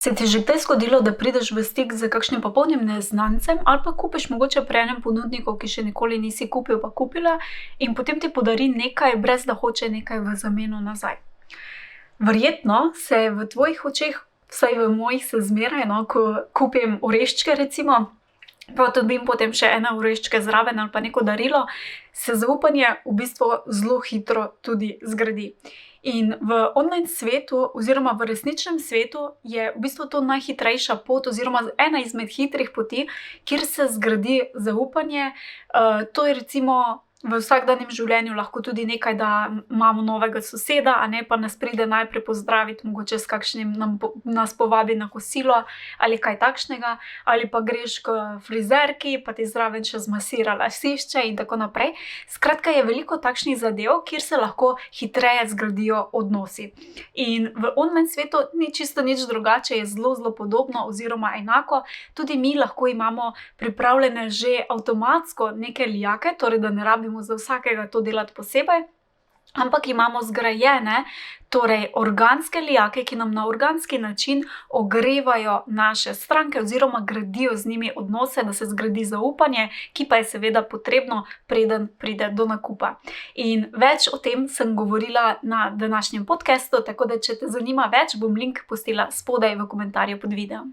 Se ti že kdaj zgodilo, da prideš v stik s kakšnim popolnim neznancem ali pa kupiš mogoče pri enem ponudniku, ki še nikoli nisi kupil pa kupila, in potem ti podari nekaj, brez da hoče nekaj v zameno nazaj? Verjetno se v tvojih očeh, vsaj v mojih se zmeraj, no, ko kupim oreščke recimo, pa dobim potem še ene oreščke zraven ali pa neko darilo, se zaupanje v bistvu zelo hitro tudi zgradi. In v online svetu oziroma v resničnem svetu je v bistvu to najhitrejša pot oziroma ena izmed hitrih poti, kjer se zgradi zaupanje. To je recimo v vsakdanjem življenju lahko tudi nekaj, da imamo novega soseda, a ne, pa nas pride najprej pozdraviti, mogoče s kakšnim nas povabi na kosilo ali kaj takšnega, ali pa greš k frizerki, pa ti zraven še zmasira lasišče in tako naprej. Skratka, je veliko takšnih zadev, kjer se lahko hitreje zgradijo odnosi. In v online svetu ni čisto nič drugače, je zelo, zelo podobno oziroma enako. Tudi mi lahko imamo pripravljene že avtomatsko neke lijake, torej da ne rabimo za vsakega to delati posebej, ampak imamo zgrajene, torej organske lijake, ki nam na organski način ogrevajo naše stranke oziroma gradijo z njimi odnose, da se zgradi zaupanje, ki pa je seveda potrebno, preden pride do nakupa. In več o tem sem govorila na današnjem podcastu, tako da če te zanima več, bom link pustila spodaj v komentarju pod videom.